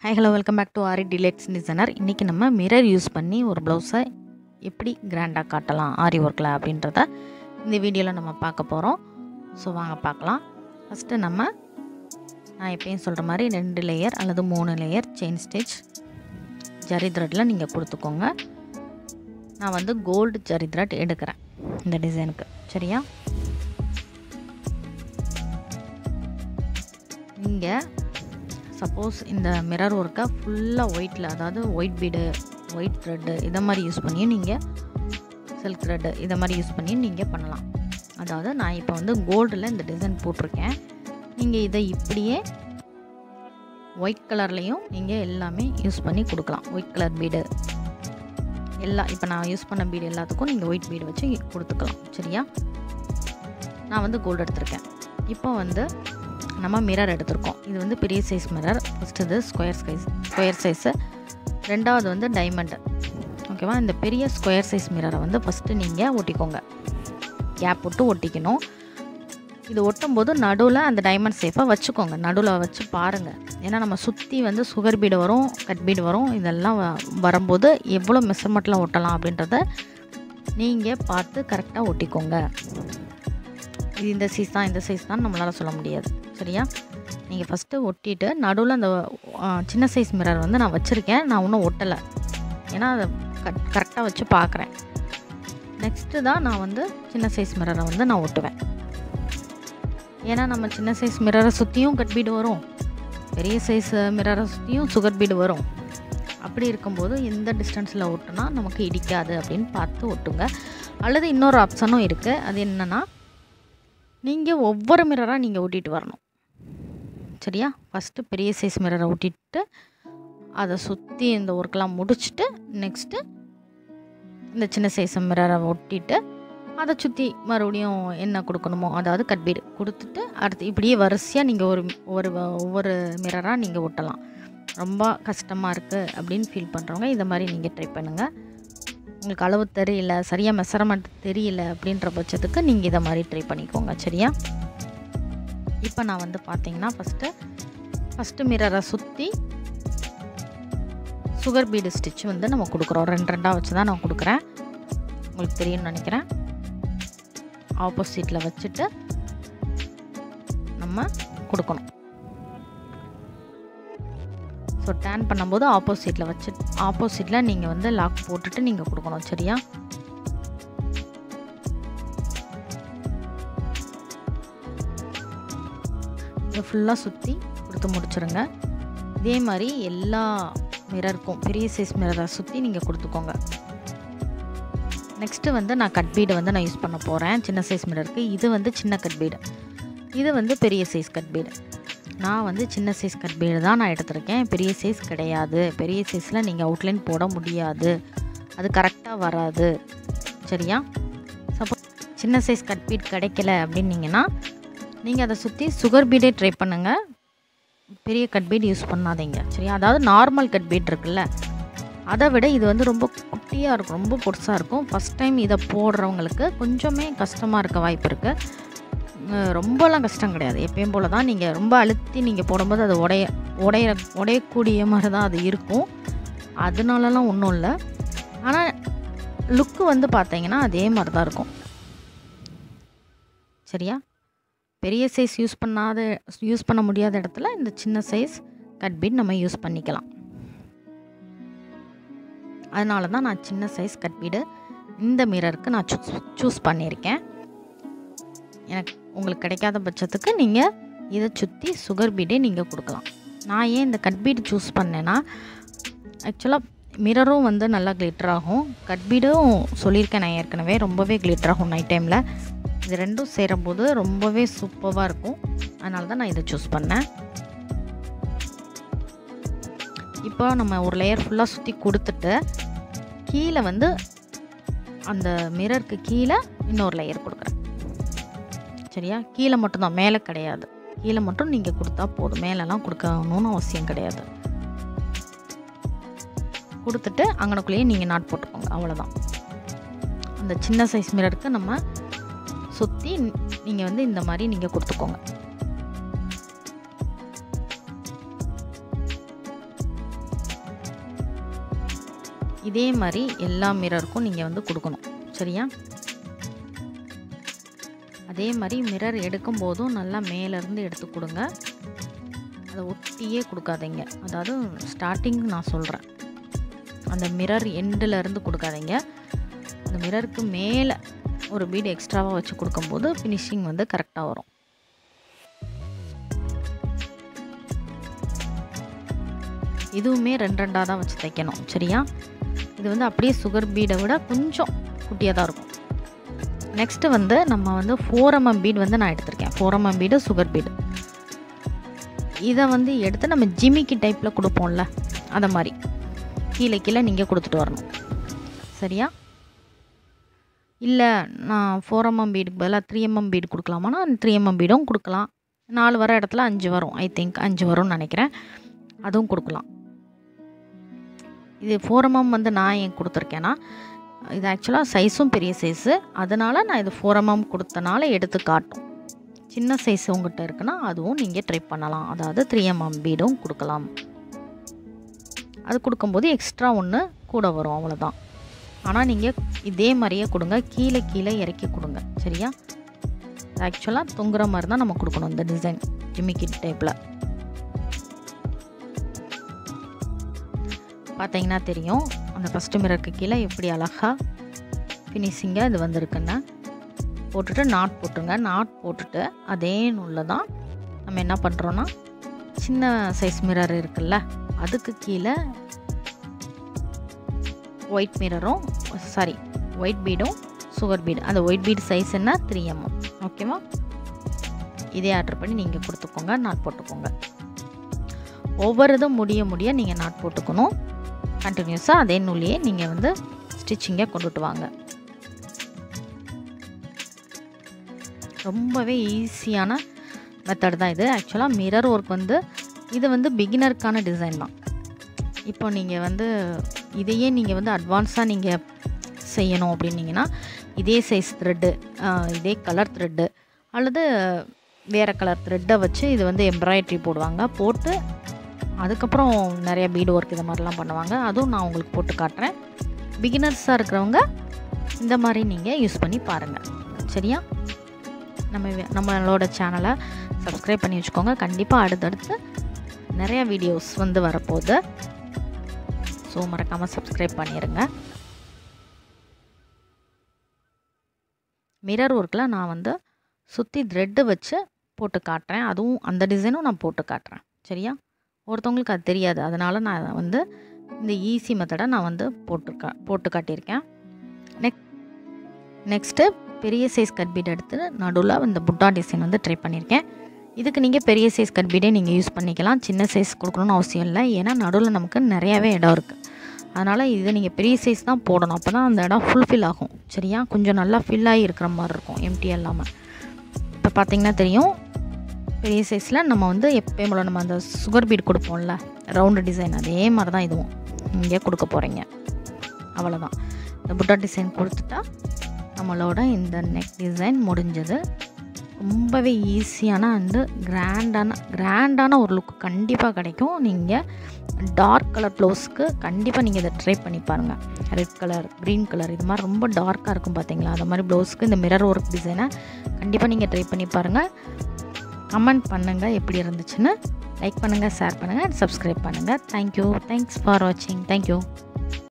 Hi, hello, welcome back to Ari Deluxe Designer. இன்றைக்கி நம்ம mirror use பண்ணி ஒரு ப்ளவுஸை எப்படி கிராண்டாக காட்டலாம் ஆரி ஒர்க்கில் அப்படின்றத இந்த வீடியோவில் நம்ம பார்க்க போகிறோம். ஸோ வாங்க பார்க்கலாம். ஃபஸ்ட்டு நான் எப்பயும் சொல்கிற மாதிரி 2 லேயர் அல்லது 3 லேயர் செயின் ஸ்டிச் ஜரி த்ரெட்டில் நீங்கள் கொடுத்துக்கோங்க. நான் வந்து கோல்டு ஜரி த்ரெட் எடுக்கிறேன் இந்த டிசைனுக்கு. சரியா? நீங்கள் சப்போஸ் இந்த மிரர் ஒர்க்கை ஃபுல்லாக ஒயிட்டில், அதாவது ஒயிட் பீடு, ஒயிட் த்ரெட்டு இதை மாதிரி யூஸ் பண்ணி நீங்கள் சில்க் த்ரெட்டு இதை மாதிரி யூஸ் பண்ணி நீங்கள் பண்ணலாம். அதாவது நான் இப்போ வந்து கோல்டில் இந்த டிசைன் போட்டிருக்கேன். நீங்கள் இதை இப்படியே ஒயிட் கலர்லேயும் நீங்கள் எல்லாமே யூஸ் பண்ணி கொடுக்கலாம். ஒயிட் கலர் பீடு இப்போ நான் யூஸ் பண்ண பீடு எல்லாத்துக்கும் நீங்கள் ஒயிட் பீடு வச்சு கொடுத்துக்கலாம். சரியா? நான் வந்து கோல்டு எடுத்திருக்கேன். இப்போ வந்து நம்ம மிரர் எடுத்திருக்கோம். இது வந்து பெரிய சைஸ் மிரர். ஃபஸ்ட்டு இது ஸ்கொயர் சைஸு, ரெண்டாவது வந்து டைமண்டு. ஓகேவா? இந்த பெரிய ஸ்கொயர் சைஸ் மிரரை வந்து ஃபஸ்ட்டு நீங்கள் ஒட்டிக்கோங்க. கேப் விட்டு ஒட்டிக்கணும். இது ஒட்டும் போது நடுவில் அந்த டைமண்ட் சேஃபாக வச்சுக்கோங்க. நடுவில் வச்சு பாருங்கள். ஏன்னா நம்ம சுற்றி வந்து சுகர் பீடு வரும், கட் பீடு வரும். இதெல்லாம் வரும்போது எவ்வளோ மெஷர்மெண்ட்டில் ஒட்டலாம் அப்படின்றத நீங்கள் பார்த்து கரெக்டாக ஒட்டிக்கோங்க. இது இந்த சைஸ் தான் நம்மளால் சொல்ல முடியாது. சரியா? நீங்கள் ஃபஸ்ட்டு ஒட்டிட்டு நடுவில் அந்த சின்ன சைஸ் மிரர் வந்து நான் வச்சுருக்கேன். நான் இன்னும் ஒட்டலை, ஏன்னா அதை கரெக்டாக வச்சு பார்க்குறேன். நெக்ஸ்ட்டு தான் நான் வந்து சின்ன சைஸ் மிரரை வந்து நான் ஒட்டுவேன். ஏன்னா நம்ம சின்ன சைஸ் மிரரை சுற்றியும் கட் பீடு வரும், பெரிய சைஸ் மிரரை சுற்றியும் சுகர் பீடு வரும். அப்படி இருக்கும்போது எந்த டிஸ்டன்ஸில் ஒட்டுனா நமக்கு இடிக்காது அப்படின்னு பார்த்து ஒட்டுங்க. அல்லது இன்னொரு ஆப்ஷனும் இருக்குது. அது என்னென்னா, நீங்கள் ஒவ்வொரு மிரராக நீங்கள் ஒட்டிட்டு வரணும். சரியா? ஃபஸ்ட்டு பெரிய சைஸ் மிரரை ஒட்டிட்டு அதை சுற்றி இந்த ஒர்க்கெலாம் முடிச்சுட்டு நெக்ஸ்ட்டு இந்த சின்ன சைஸ் மிரரை ஒட்டிட்டு அதை சுற்றி மறுபடியும் என்ன கொடுக்கணுமோ, அதாவது கட் பீடு கொடுத்துட்டு அடுத்து இப்படியே வரிசையாக நீங்கள் ஒவ்வொரு மிரராக நீங்கள் ஒட்டலாம். ரொம்ப கஷ்டமாக இருக்குது அப்படின்னு ஃபீல் பண்ணுறவங்க இதை மாதிரி நீங்கள் ட்ரை பண்ணுங்கள். உங்களுக்கு அளவு தெரியல, சரியாக மெஷர்மெண்ட் தெரியல அப்படின்ற பட்சத்துக்கு நீங்கள் இதை மாதிரி ட்ரை பண்ணிக்கோங்க. சரியா? இப்போ நான் வந்து பார்த்தீங்கன்னா ஃபஸ்ட்டு மிரரை சுற்றி சுகர் பீடு ஸ்டிச் வந்து நம்ம கொடுக்குறோம். 2 வச்சு தான் நான் கொடுக்குறேன். உங்களுக்கு தெரியும்னு நினைக்கிறேன். ஆப்போசிட்டில் வச்சுட்டு நம்ம கொடுக்கணும். ஸோ டேன் பண்ணும்போது ஆப்போசிட்டில் நீங்கள் வந்து லாக் போட்டுட்டு நீங்கள் கொடுக்கணும். சரியா? இதை ஃபுல்லாக சுற்றி கொடுத்து முடிச்சுருங்க. இதே மாதிரி எல்லா மிரருக்கும் பெரிய சைஸ் மிரரை சுற்றி நீங்கள் கொடுத்துக்கோங்க. நெக்ஸ்ட்டு வந்து நான் கட் பீடை வந்து நான் யூஸ் பண்ண போகிறேன் சின்ன சைஸ் மிரருக்கு. இது வந்து சின்ன கட் பீடு, இது வந்து பெரிய சைஸ் கட் பீடு. நான் வந்து சின்ன சைஸ் கட் பீடு தான் நான் எடுத்திருக்கேன். பெரிய சைஸ் கிடையாது. பெரிய சைஸில் நீங்கள் அவுட்லைன் போட முடியாது, அது கரெக்டாக வராது. சரியா? சப்போஸ் சின்ன சைஸ் கட் பீட் கிடைக்கல அப்படின்னீங்கன்னா நீங்கள் அதை சுற்றி சுகர் பீடே ட்ரை பண்ணுங்கள். பெரிய கட் பீட் யூஸ் பண்ணாதீங்க. சரியா? அதாவது நார்மல் கட் பீட் இருக்குல்ல, அதை விட இது வந்து ரொம்ப குட்டியாக இருக்கும், ரொம்ப பொருசாக இருக்கும். ஃபஸ்ட் டைம் இதை போடுறவங்களுக்கு கொஞ்சமே கஷ்டமாக இருக்க வாய்ப்பு இருக்குது. ரொம்பலாம் கஷ்டம் கிடையாது. எப்பயும் போல் தான். நீங்கள் ரொம்ப அழுத்தி நீங்கள் போடும்போது அது உடையக்கூடிய மாதிரி தான் அது இருக்கும். அதனாலலாம் ஒன்றும் இல்லை. ஆனால் லுக்கு வந்து பார்த்தீங்கன்னா அதே மாதிரி தான் இருக்கும். சரியா? பெரிய சைஸ் யூஸ் பண்ண முடியாத இடத்துல இந்த சின்ன சைஸ் கட் பீட் நம்ம யூஸ் பண்ணிக்கலாம். அதனால தான் நான் சின்ன சைஸ் கட் பீடு இந்த மிரருக்கு நான் சூஸ் பண்ணியிருக்கேன். உங்களுக்கு கிடைக்காத பட்சத்துக்கு நீங்கள் இதை சுற்றி சுகர் பீடே நீங்கள் கொடுக்கலாம். நான் ஏன் இந்த கட் பீடு சூஸ் பண்ணேன்னா, ஆக்சுவலாக மிரரும் வந்து நல்லா கிளிட்டர் ஆகும், கட் பீடும் சொல்லியிருக்கேன் நான் ஏற்கனவே, ரொம்பவே கிளிட்டர் ஆகும் நைட் டைமில். இது ரெண்டும் சேரும்போது ரொம்பவே சூப்பராக இருக்கும். அதனால தான் நான் இதை சூஸ் பண்ணேன். இப்போ நம்ம ஒரு லேயர் ஃபுல்லாக சுற்றி கொடுத்துட்டு கீழே வந்து அந்த மிரருக்கு கீழே இன்னொரு லேயர் கொடுக்குறேன். சரியா? கீழே மட்டும்தான், மேலே கிடையாது. கீழே மட்டும் நீங்கள் கொடுத்தா போதும், மேலெலாம் கொடுக்கணும்னு அவசியம் கிடையாது. கொடுத்துட்டு அங்கனக்குள்ளேயே நீங்கள் நாட் போட்டுக்கோங்க. அவ்வளோதான். அந்த சின்ன சைஸ் மிரருக்கு நம்ம சுற்றி நீங்கள் வந்து இந்த மாதிரி நீங்கள் கொடுத்துக்கோங்க. இதே மாதிரி எல்லா மிரருக்கும் நீங்கள் வந்து கொடுக்கணும். சரியா? அதே மாதிரி மிரர் எடுக்கும் போதும் நல்லா மேலேருந்து எடுத்து கொடுங்க. அதை ஒட்டியே கொடுக்காதீங்க. அதாவது ஸ்டார்டிங் நான் சொல்கிறேன், அந்த மிரர் எண்டிலேருந்து கொடுக்காதீங்க. அந்த மிரருக்கு மேலே ஒரு பீடு எக்ஸ்ட்ராவாக வச்சு கொடுக்கும்போது ஃபினிஷிங் வந்து கரெக்டாக வரும். இதுவுமே 2 தான் வச்சு தைக்கணும். சரியா? இது வந்து அப்படியே சுகர் பீடை விட கொஞ்சம் குட்டியாக தான் இருக்கும். நெக்ஸ்ட்டு வந்து நம்ம வந்து 4 mm பீடு வந்து நான் எடுத்திருக்கேன். 4 mm பீடு சுகர் பீடு. இதை வந்து எடுத்து நம்ம ஜிமிக்கி டைப்பில் கொடுப்போம்ல, அதை மாதிரி கீழே கீழே நீங்கள் கொடுத்துட்டு வரணும். சரியா? இல்லை நான் 4 mm பீடுக்கு பதிலாக 3 mm பீடு கொடுக்கலாமான்னா 3 mm பீடும் கொடுக்கலாம். 4 வர இடத்துல 5 வரும். ஐ திங்க் 5 வரும்னு நினைக்கிறேன். அதுவும் கொடுக்கலாம். இது 4 mm வந்து நான் ஏன் கொடுத்துருக்கேன்னா, இது ஆக்சுவலாக சைஸும் பெரிய சைஸு, அதனால் நான் இது 4 mm கொடுத்தனால எடுத்து காட்டும். சின்ன சைஸ் உங்கள்கிட்ட இருக்குன்னா அதுவும் நீங்கள் ட்ரை பண்ணலாம். அதாவது 3 mm பீடும் கொடுக்கலாம். அது கொடுக்கும்போது எக்ஸ்ட்ரா ஒன்று கூட வரும், அவ்வளோதான். ஆனால் நீங்கள் இதே மாதிரியே கொடுங்க, கீழே கீழே இறக்கி கொடுங்க. சரியா? ஆக்சுவலாக தொங்குற மாதிரி தான் நம்ம கொடுக்கணும் இந்த டிசைன் ஜிமிக்கி டைப்பில். பார்த்தீங்கன்னா தெரியும் அந்த ஃபஸ்ட்டு மிரருக்கு கீழே எப்படி அழகாக ஃபினிஷிங்காக இது வந்திருக்குன்னு. போட்டுட்டு நாட் போட்டுருங்க. நாட் போட்டுட்டு அதே நூலில் தான் நம்ம என்ன பண்ணுறோன்னா, சின்ன சைஸ் மிரர் இருக்குல்ல, அதுக்கு கீழே ஒயிட் மிரரும் ஒயிட் பீடும் சுகர் பீடு. அந்த ஒயிட் பீடு சைஸ் என்ன 3 mm. ஓகேவா? இதே ஆர்டர் பண்ணி நீங்கள் கொடுத்துக்கோங்க. நாட் போட்டுக்கோங்க. ஒவ்வொரு இதும் முடிய நீங்கள் நாட் போட்டுக்கணும். கண்டினியூஸாக அதே நூலையே நீங்கள் வந்து ஸ்டிச்சிங்கை கொண்டுட்டு வாங்க. ரொம்பவே ஈஸியான மெத்தட் தான் இது. ஆக்சுவலாக மிரர் ஒர்க் வந்து இது வந்து பிகினருக்கான டிசைன் தான். இப்போ நீங்கள் வந்து இதையே நீங்கள் வந்து அட்வான்ஸாக நீங்கள் செய்யணும் அப்படின்னீங்கன்னா, இதே சைஸ் த்ரெட்டு, இதே கலர் த்ரெட்டு அல்லது வேறு கலர் த்ரெட்டை வச்சு இது வந்து எம்ப்ராய்ட்ரி போடுவாங்க. போட்டு அதுக்கப்புறம் நிறைய பீடு ஒர்க் இது மாதிரிலாம் பண்ணுவாங்க. அதுவும் நான் உங்களுக்கு போட்டு காட்டுறேன். பிகினர்ஸாக இருக்கிறவங்க இந்த மாதிரி நீங்கள் யூஸ் பண்ணி பாருங்கள். சரியா? நம்மளோட சேனலை சப்ஸ்கிரைப் பண்ணி வச்சுக்கோங்க. கண்டிப்பாக அடுத்தடுத்து நிறைய வீடியோஸ் வந்து வரப்போகுது. ஸோ மறக்காமல் சப்ஸ்கிரைப் பண்ணிடுங்க. மிரர் ஒர்க்கில் நான் வந்து சுற்றி த்ரெட்டு வச்சு போட்டு காட்டுறேன். அதுவும் அந்த டிசைனும் நான் போட்டு காட்டுறேன். சரியா? ஒருத்தவங்களுக்கு அது தெரியாது, அதனால் நான் வந்து இந்த ஈஸி மெத்தடை நான் வந்து போட்டு காட்டியிருக்கேன். நெக்ஸ்ட்டு பெரிய சைஸ் கட் பீட் எடுத்து நடுவில் இந்த புட்டா டிசைன் வந்து ட்ரை பண்ணியிருக்கேன். இதுக்கு நீங்கள் பெரிய சைஸ் கட் பீடே நீங்கள் யூஸ் பண்ணிக்கலாம். சின்ன சைஸ் கொடுக்கணும்னு அவசியம் இல்லை. ஏன்னா நடுவில் நமக்கு நிறையாவே இடம் இருக்குது. அதனால் இதை நீங்கள் பெரிய சைஸ் தான் போடணும். அப்போ தான் அந்த இடம் ஃபுல்ஃபில் ஆகும். சரியா? கொஞ்சம் நல்லா ஃபில் ஆகி இருக்கிற மாதிரி இருக்கும், எம்டியாக இல்லாமல். இப்போ பார்த்திங்கன்னா தெரியும், பெரிய சைஸில் நம்ம வந்து எப்பயும் போல் நம்ம அந்த சுகர் பீட் கொடுப்போம்ல, ரவுண்டு டிசைன், அதே மாதிரி தான் இதுவும் இங்கே கொடுக்க போகிறீங்க. அவ்வளோதான். இந்த புட்டா டிசைன் கொடுத்துட்டா நம்மளோட இந்த நெக் டிசைன் முடிஞ்சது. ரொம்பவே ஈஸியான அண்டு கிராண்டான ஒரு லுக் கண்டிப்பாக கிடைக்கும். நீங்கள் டார்க் கலர் ப்ளவுஸ்க்கு கண்டிப்பாக நீங்கள் இதை ட்ரை பண்ணி பாருங்கள். ரெட் கலர், க்ரீன் கலர், இது மாதிரி ரொம்ப டார்க்காக இருக்கும் பார்த்தீங்களா, அந்த மாதிரி ப்ளவுஸ்க்கு இந்த மிரர் ஒர்க் டிசைனை கண்டிப்பாக நீங்கள் ட்ரை பண்ணி பாருங்கள். கமெண்ட் பண்ணுங்கள் எப்படி இருந்துச்சுன்னு. லைக் பண்ணுங்கள், ஷேர் பண்ணுங்கள், சப்ஸ்கிரைப் பண்ணுங்கள். தேங்க்யூ. தேங்க்ஸ் ஃபார் வாட்சிங். தேங்க்யூ.